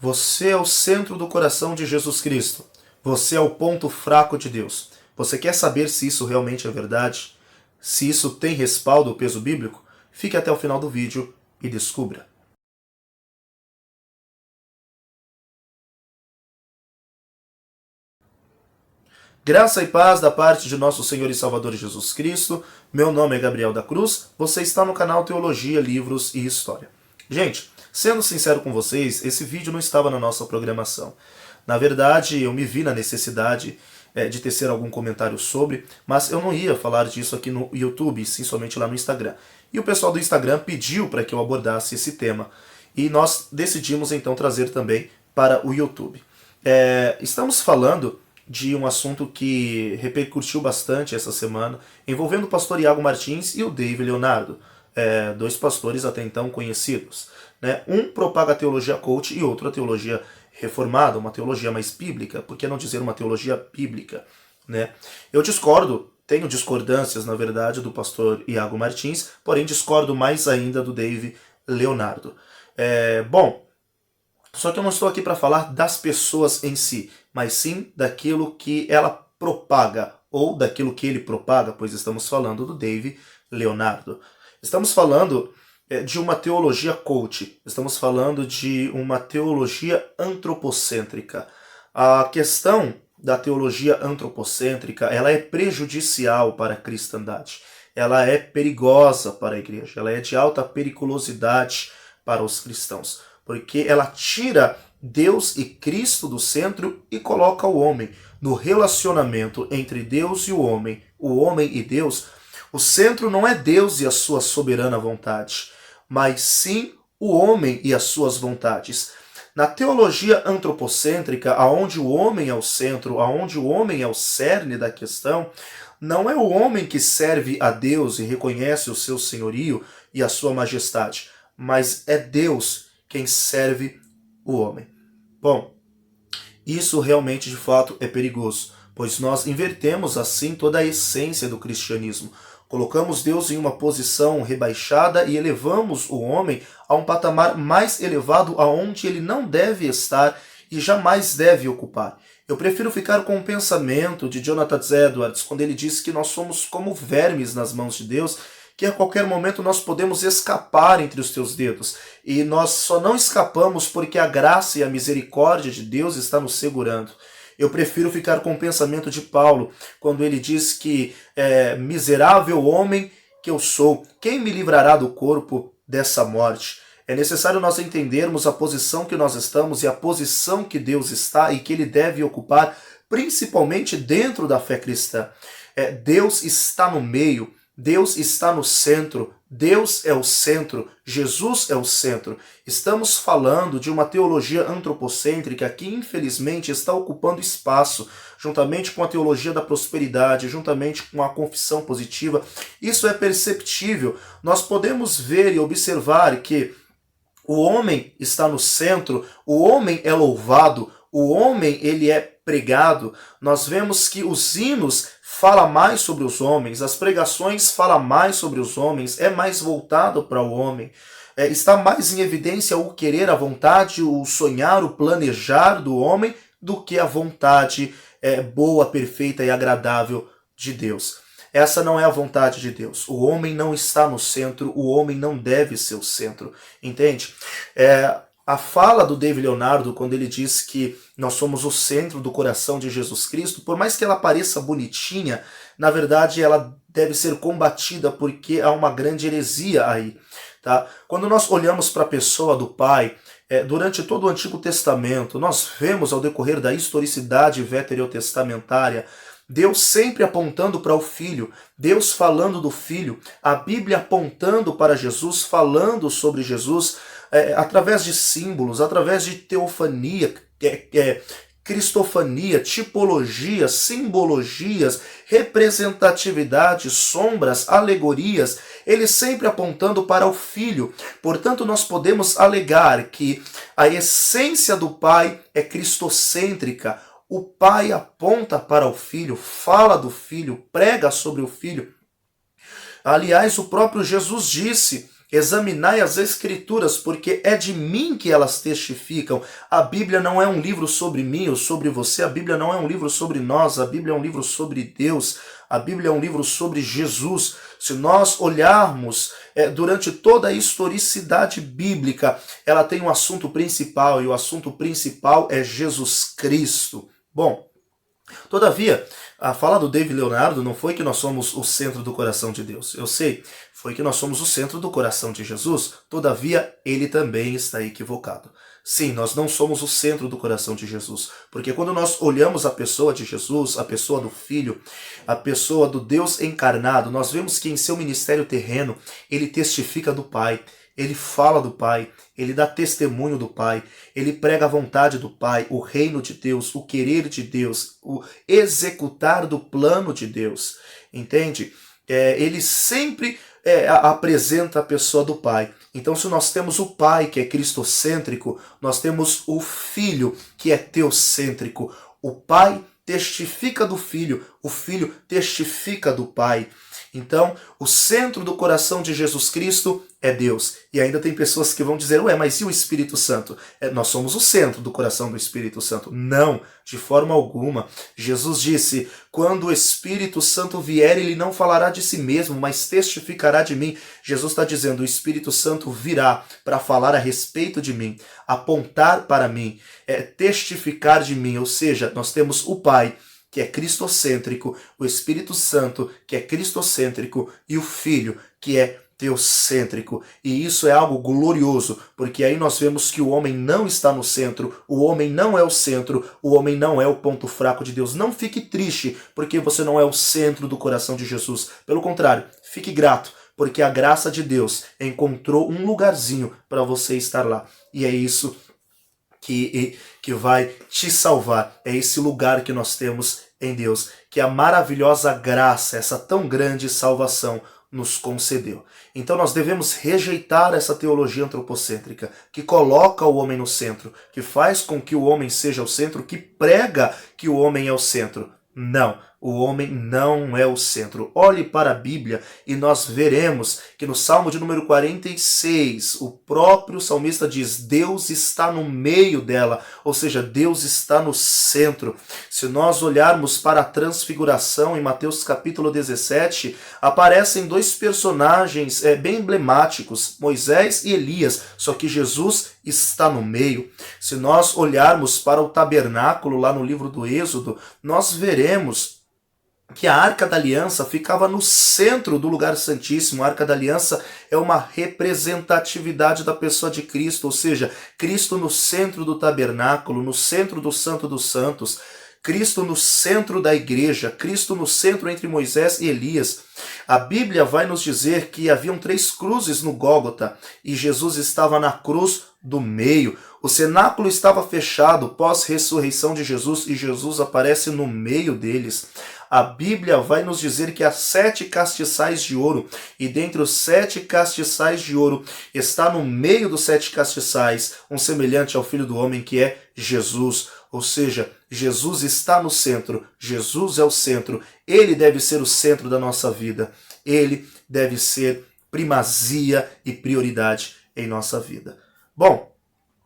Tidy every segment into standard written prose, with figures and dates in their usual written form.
Você é o centro do coração de Jesus Cristo. Você é o ponto fraco de Deus. Você quer saber se isso realmente é verdade? Se isso tem respaldo ou peso bíblico? Fique até o final do vídeo e descubra. Graça e paz da parte de nosso Senhor e Salvador Jesus Cristo. Meu nome é Gabriel da Cruz. Você está no canal Teologia, Livros e História. Gente, sendo sincero com vocês, esse vídeo não estava na nossa programação. Na verdade, eu me vi na necessidade de tecer algum comentário sobre, mas eu não ia falar disso aqui no YouTube, sim somente lá no Instagram. E o pessoal do Instagram pediu para que eu abordasse esse tema. E nós decidimos então trazer também para o YouTube. Estamos falando de um assunto que repercutiu bastante essa semana, envolvendo o pastor Iago Martins e o David Leonardo, dois pastores até então conhecidos. Né? Um propaga a teologia coach e outro a teologia reformada, uma teologia mais bíblica, por que não dizer uma teologia bíblica? Né? Eu discordo, tenho discordâncias, na verdade, do pastor Iago Martins, porém discordo mais ainda do David Leonardo. Só que eu não estou aqui para falar das pessoas em si, mas sim daquilo que ela propaga, ou daquilo que ele propaga, pois estamos falando do David Leonardo. Estamos falando de uma teologia coach, estamos falando de uma teologia antropocêntrica. A questão da teologia antropocêntrica, ela é prejudicial para a cristandade, ela é perigosa para a igreja, ela é de alta periculosidade para os cristãos, porque ela tira Deus e Cristo do centro e coloca o homem no relacionamento entre Deus e o homem e Deus. O centro não é Deus e a sua soberana vontade, mas sim o homem e as suas vontades. Na teologia antropocêntrica, aonde o homem é o centro, aonde o homem é o cerne da questão, não é o homem que serve a Deus e reconhece o seu senhorio e a sua majestade, mas é Deus quem serve o homem. Bom, isso realmente de fato é perigoso, pois nós invertemos assim toda a essência do cristianismo. Colocamos Deus em uma posição rebaixada e elevamos o homem a um patamar mais elevado aonde ele não deve estar e jamais deve ocupar. Eu prefiro ficar com o pensamento de Jonathan Edwards, quando ele diz que nós somos como vermes nas mãos de Deus, que a qualquer momento nós podemos escapar entre os teus dedos. E nós só não escapamos porque a graça e a misericórdia de Deus está nos segurando. Eu prefiro ficar com o pensamento de Paulo, quando ele diz que miserável homem que eu sou, quem me livrará do corpo dessa morte? É necessário nós entendermos a posição que nós estamos e a posição que Deus está e que ele deve ocupar, principalmente dentro da fé cristã. Deus está no meio, Deus está no centro, Deus é o centro, Jesus é o centro. Estamos falando de uma teologia antropocêntrica que infelizmente está ocupando espaço, juntamente com a teologia da prosperidade, juntamente com a confissão positiva. Isso é perceptível. Nós podemos ver e observar que o homem está no centro, o homem é louvado, o homem ele é pregado. Nós vemos que os hinos falam mais sobre os homens, as pregações falam mais sobre os homens, é mais voltado para o homem. Está mais em evidência o querer, a vontade, o sonhar, o planejar do homem do que a vontade boa, perfeita e agradável de Deus. Essa não é a vontade de Deus. O homem não está no centro, o homem não deve ser o centro. Entende? A fala do David Leonardo, quando ele diz que nós somos o centro do coração de Jesus Cristo, por mais que ela pareça bonitinha, na verdade ela deve ser combatida porque há uma grande heresia aí. Tá? Quando nós olhamos para a pessoa do Pai, durante todo o Antigo Testamento, nós vemos ao decorrer da historicidade veterotestamentária, Deus sempre apontando para o Filho, Deus falando do Filho, a Bíblia apontando para Jesus, falando sobre Jesus, através de símbolos, através de teofania, cristofania, tipologias, simbologias, representatividade, sombras, alegorias, ele sempre apontando para o Filho. Portanto, nós podemos alegar que a essência do Pai é cristocêntrica. O Pai aponta para o Filho, fala do Filho, prega sobre o Filho. Aliás, o próprio Jesus disse examinai as Escrituras, porque é de mim que elas testificam. A Bíblia não é um livro sobre mim ou sobre você, a Bíblia não é um livro sobre nós, a Bíblia é um livro sobre Deus, a Bíblia é um livro sobre Jesus. Se nós olharmos durante toda a historicidade bíblica, ela tem um assunto principal, e o assunto principal é Jesus Cristo. Bom, todavia, a fala do David Leonardo não foi que nós somos o centro do coração de Deus. Eu sei, foi que nós somos o centro do coração de Jesus. Todavia, ele também está equivocado. Sim, nós não somos o centro do coração de Jesus. Porque quando nós olhamos a pessoa de Jesus, a pessoa do Filho, a pessoa do Deus encarnado, nós vemos que em seu ministério terreno, ele testifica do Pai. Ele fala do Pai, ele dá testemunho do Pai, ele prega a vontade do Pai, o reino de Deus, o querer de Deus, o executar do plano de Deus. Entende? Ele sempre apresenta a pessoa do Pai. Então, se nós temos o Pai, que é cristocêntrico, nós temos o Filho, que é teocêntrico. O Pai testifica do Filho, o Filho testifica do Pai. Então, o centro do coração de Jesus Cristo é Deus. E ainda tem pessoas que vão dizer, ué, mas e o Espírito Santo? Nós somos o centro do coração do Espírito Santo. Não, de forma alguma. Jesus disse, quando o Espírito Santo vier, ele não falará de si mesmo, mas testificará de mim. Jesus está dizendo, o Espírito Santo virá para falar a respeito de mim, apontar para mim, testificar de mim. Ou seja, nós temos o Pai, que é cristocêntrico, o Espírito Santo, que é cristocêntrico, e o Filho, que é teocêntrico. E isso é algo glorioso, porque aí nós vemos que o homem não está no centro, o homem não é o centro, o homem não é o ponto fraco de Deus. Não fique triste, porque você não é o centro do coração de Jesus. Pelo contrário, fique grato, porque a graça de Deus encontrou um lugarzinho para você estar lá. E é isso que vai te salvar. É esse lugar que nós temos em Deus, que a maravilhosa graça, essa tão grande salvação, nos concedeu. Então nós devemos rejeitar essa teologia antropocêntrica, que coloca o homem no centro, que faz com que o homem seja o centro, que prega que o homem é o centro. Não, o homem não é o centro. Olhe para a Bíblia e nós veremos que no Salmo de número 46, o próprio salmista diz, Deus está no meio dela, ou seja, Deus está no centro. Se nós olharmos para a transfiguração em Mateus capítulo 17, aparecem dois personagens bem emblemáticos, Moisés e Elias, só que Jesus está no meio. Se nós olharmos para o tabernáculo lá no livro do Êxodo, nós veremos que a Arca da Aliança ficava no centro do lugar santíssimo. A Arca da Aliança é uma representatividade da pessoa de Cristo, ou seja, Cristo no centro do tabernáculo, no centro do Santo dos Santos, Cristo no centro da igreja, Cristo no centro entre Moisés e Elias. A Bíblia vai nos dizer que haviam 3 cruzes no Gólgota e Jesus estava na cruz do meio. O cenáculo estava fechado pós-ressurreição de Jesus e Jesus aparece no meio deles. A Bíblia vai nos dizer que há 7 castiçais de ouro, e dentre os 7 castiçais de ouro está no meio dos 7 castiçais um semelhante ao Filho do Homem, que é Jesus. Ou seja, Jesus está no centro, Jesus é o centro, ele deve ser o centro da nossa vida, ele deve ser primazia e prioridade em nossa vida. Bom,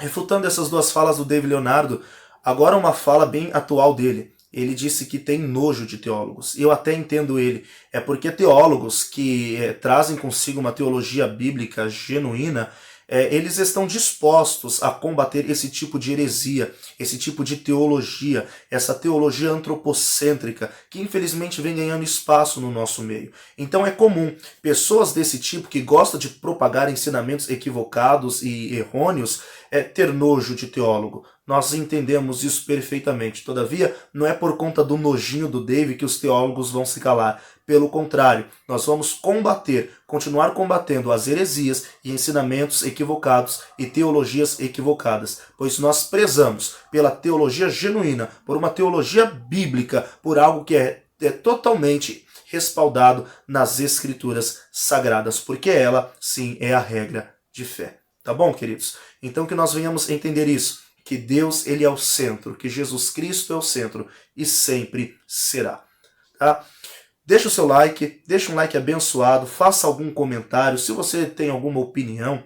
refutando essas 2 falas do David Leonardo, agora uma fala bem atual dele. Ele disse que tem nojo de teólogos. Eu até entendo ele. É porque teólogos que trazem consigo uma teologia bíblica genuína, eles estão dispostos a combater esse tipo de heresia, esse tipo de teologia, essa teologia antropocêntrica, que infelizmente vem ganhando espaço no nosso meio. Então é comum pessoas desse tipo, que gostam de propagar ensinamentos equivocados e errôneos, ter nojo de teólogo. Nós entendemos isso perfeitamente. Todavia, não é por conta do nojinho do David que os teólogos vão se calar. Pelo contrário, nós vamos continuar combatendo as heresias e ensinamentos equivocados e teologias equivocadas, pois nós prezamos pela teologia genuína, por uma teologia bíblica, por algo que é totalmente respaldado nas Escrituras Sagradas, porque ela, sim, é a regra de fé. Tá bom, queridos? Então que nós venhamos entender isso, que Deus, ele é o centro, que Jesus Cristo é o centro e sempre será. Tá? Deixa o seu like, deixa um like abençoado, faça algum comentário. Se você tem alguma opinião,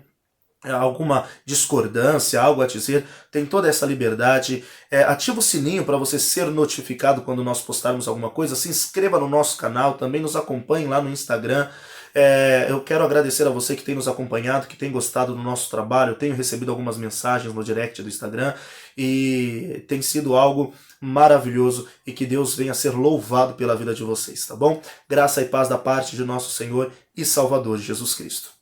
alguma discordância, algo a dizer, tem toda essa liberdade. Ativa o sininho para você ser notificado quando nós postarmos alguma coisa. Se inscreva no nosso canal, também nos acompanhe lá no Instagram. Eu quero agradecer a você que tem nos acompanhado, que tem gostado do nosso trabalho. Eu tenho recebido algumas mensagens no direct do Instagram e tem sido algo maravilhoso, e que Deus venha a ser louvado pela vida de vocês, tá bom? Graça e paz da parte de nosso Senhor e Salvador Jesus Cristo.